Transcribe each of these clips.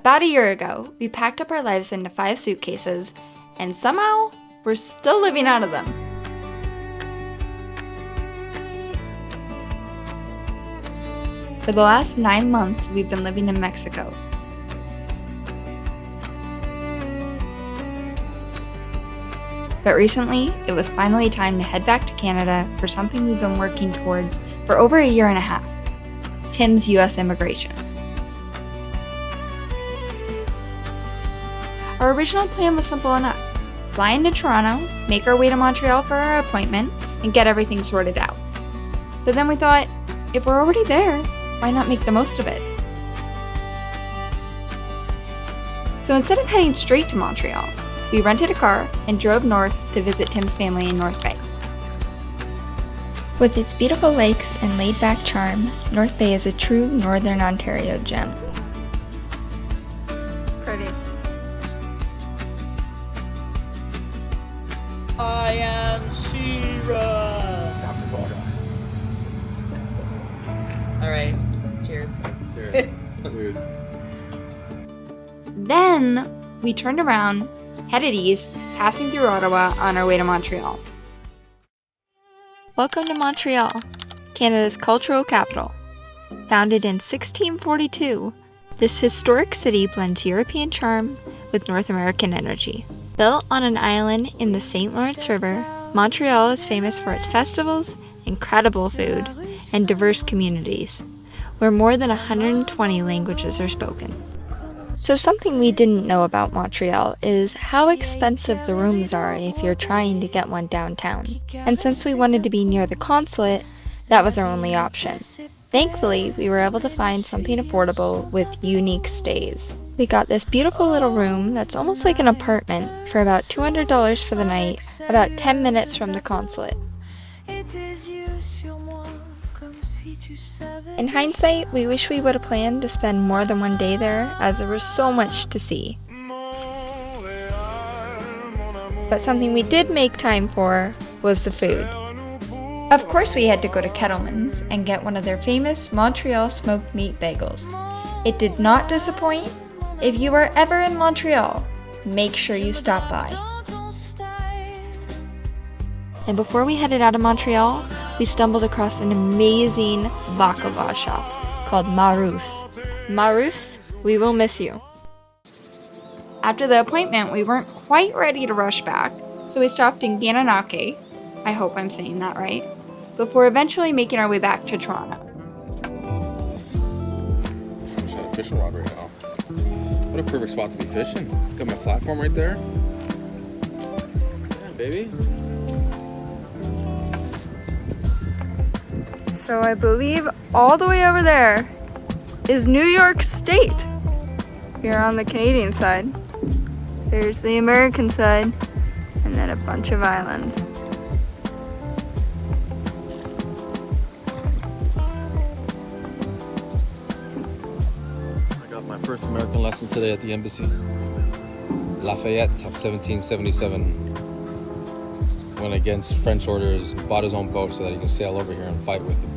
About a year ago, we packed up our lives into 5 suitcases, and somehow, we're still living out of them. For the last 9 months, we've been living in Mexico. But recently, it was finally time to head back to Canada for something we've been working towards for over a year and a half: Tim's U.S. immigration. Our original plan was simple enough: fly into Toronto, make our way to Montreal for our appointment, and get everything sorted out. But then we thought, if we're already there, why not make the most of it? So instead of heading straight to Montreal, we rented a car and drove north to visit Tim's family in North Bay. With its beautiful lakes and laid-back charm, North Bay is a true Northern Ontario gem. Pretty. I am She-Ra. All right. Cheers. Cheers. Cheers. Then we turned around, headed east, passing through Ottawa on our way to Montreal. Welcome to Montreal, Canada's cultural capital. Founded in 1642, this historic city blends European charm with North American energy. Built on an island in the St. Lawrence River, Montreal is famous for its festivals, incredible food, and diverse communities, where more than 120 languages are spoken. So something we didn't know about Montreal is how expensive the rooms are if you're trying to get one downtown. And since we wanted to be near the consulate, that was our only option. Thankfully, we were able to find something affordable with unique stays. We got this beautiful little room that's almost like an apartment for about $200 for the night, about 10 minutes from the consulate. In hindsight, we wish we would have planned to spend more than one day there, as there was so much to see. But something we did make time for was the food. Of course, we had to go to Kettleman's and get one of their famous Montreal smoked meat bagels. It did not disappoint. If you are ever in Montreal, make sure you stop by. And before we headed out of Montreal, we stumbled across an amazing baklava shop called Marus. Marus, we will miss you. After the appointment, we weren't quite ready to rush back, so we stopped in Gananoque, I hope I'm saying that right, before eventually making our way back to Toronto. I'm just on a fishing rod right now. What a perfect spot to be fishing. Got my platform right there. Yeah, baby. So I believe all the way over there is New York State. Here on the Canadian side. There's the American side, and then a bunch of islands. I got my first American lesson today at the embassy. Lafayette of 1777 went against French orders, bought his own boat so that he can sail over here and fight with the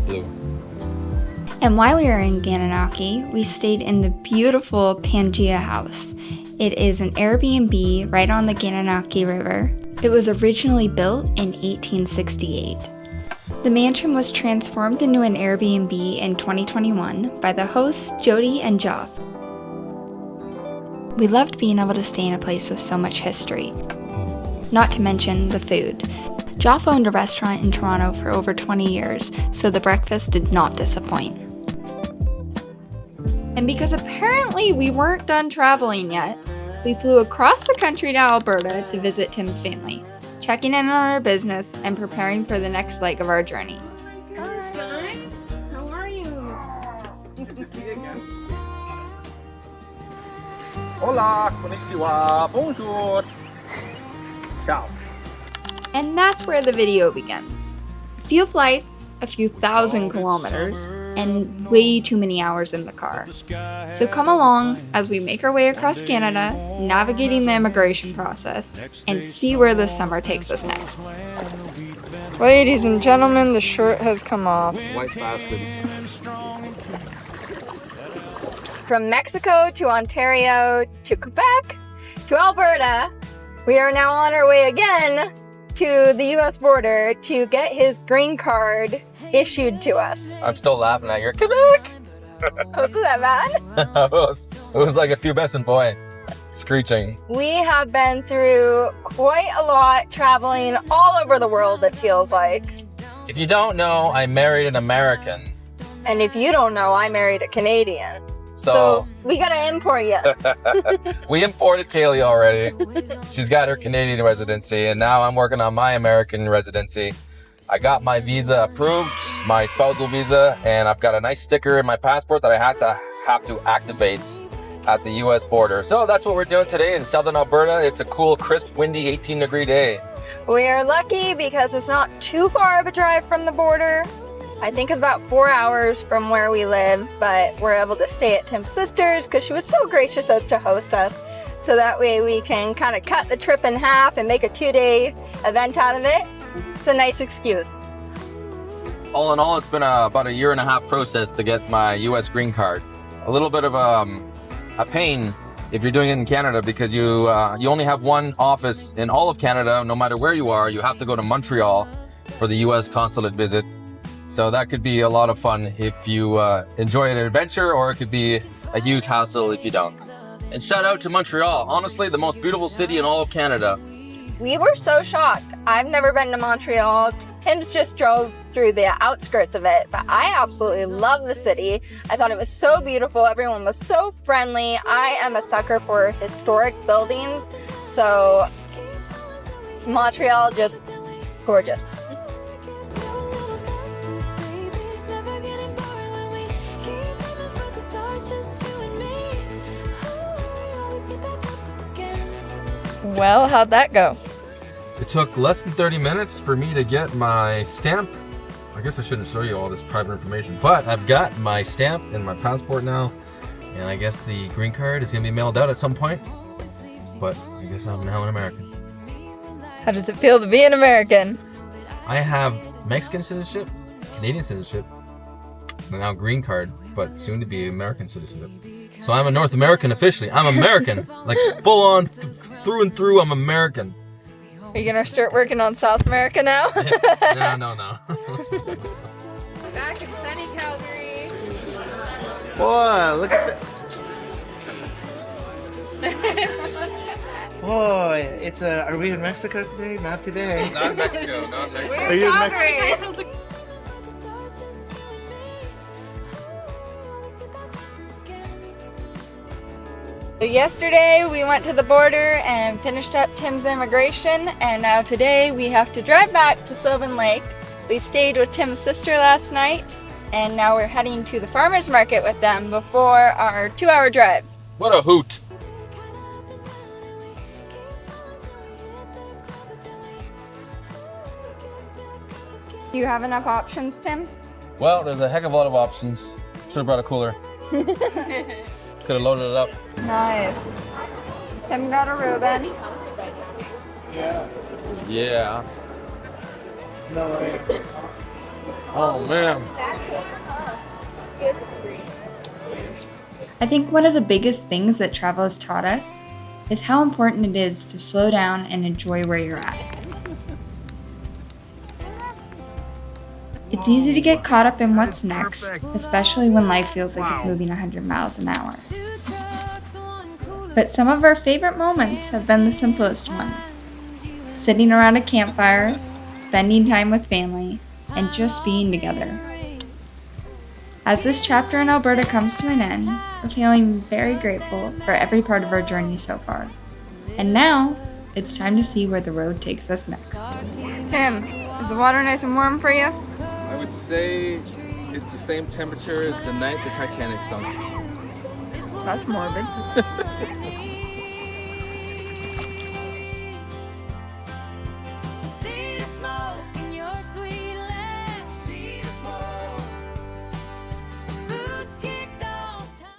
blue. And while we were in Gananoque, we stayed in the beautiful Pangea House. It is an Airbnb right on the Gananoque River. It was originally built in 1868. The mansion was transformed into an Airbnb in 2021 by the hosts Jody and Joff. We loved being able to stay in a place with so much history. Not to mention the food. Joff owned a restaurant in Toronto for over 20 years, so the breakfast did not disappoint. And because apparently we weren't done traveling yet, we flew across the country to Alberta to visit Tim's family, checking in on our business and preparing for the next leg of our journey. Hi guys, how are you? Good to see you again. Hola, konnichiwa, bonjour, ciao. And that's where the video begins. A few flights, a few thousand kilometers, and way too many hours in the car. So come along as we make our way across Canada, navigating the immigration process, and see where the summer takes us next. Ladies and gentlemen, the shirt has come off. White bastard. From Mexico to Ontario to Quebec to Alberta, we are now on our way again to the US border to get his green card issued to us. I'm still laughing at your Quebec. Was that bad? It was like a pubescent boy screeching. We have been through quite a lot, traveling all over the world, it feels like. If you don't know, I married an American. And if you don't know, I married a Canadian. So we gotta import you. we imported Kaylee already. She's got her Canadian residency, and now I'm working on my American residency. I got my visa approved, my spousal visa, and I've got a nice sticker in my passport that I have to activate at the US border. So that's what we're doing today in southern Alberta. It's a cool, crisp, windy 18-degree day. We are lucky because it's not too far of a drive from the border. I think it's about 4 hours from where we live, but we're able to stay at Tim's sister's because she was so gracious as to host us. So that way we can kind of cut the trip in half and make a 2-day event out of it. It's a nice excuse. All in all, it's been about a 1.5 year process to get my US green card. A little bit of a pain if you're doing it in Canada because you only have one office in all of Canada. No matter where you are, you have to go to Montreal for the US consulate visit. So that could be a lot of fun if you enjoy an adventure, or it could be a huge hassle if you don't. And shout out to Montreal, honestly the most beautiful city in all of Canada. We were so shocked. I've never been to Montreal. Tim's just drove through the outskirts of it, but I absolutely love the city. I thought it was so beautiful. Everyone was so friendly. I am a sucker for historic buildings, so Montreal, just gorgeous. Well, how'd that go? It took less than 30 minutes for me to get my stamp. I guess I shouldn't show you all this private information, but I've got my stamp and my passport now, and I guess the green card is gonna be mailed out at some point, but I guess I'm now an American. How does it feel to be an American? I have Mexican citizenship, Canadian citizenship, and now green card, but soon to be American citizenship. So I'm a North American officially. I'm American, like full on through and through. I'm American. Are you gonna start working on South America now? No. Back in sunny Calgary. Whoa, look at that. Boy, it's are we in Mexico today? Not today. Not in Mexico, not in Mexico. Are you in Mexico? So yesterday we went to the border and finished up Tim's immigration, and now today we have to drive back to Sylvan Lake. We stayed with Tim's sister last night, and now we're heading to the farmer's market with them before our 2-hour drive. What a hoot. Do you have enough options, Tim? Well, there's a heck of a lot of options. Should have brought a cooler. Could have loaded it up. Nice. Tim got a Reuben. Yeah. No way. Oh man. I think one of the biggest things that travel has taught us is how important it is to slow down and enjoy where you're at. It's easy to get caught up in what's next, especially when life feels like it's moving 100 miles an hour. But some of our favorite moments have been the simplest ones. Sitting around a campfire, spending time with family, and just being together. As this chapter in Alberta comes to an end, we're feeling very grateful for every part of our journey so far. And now, it's time to see where the road takes us next. Tim, is the water nice and warm for you? I would say it's the same temperature as the night the Titanic sunk. That's morbid.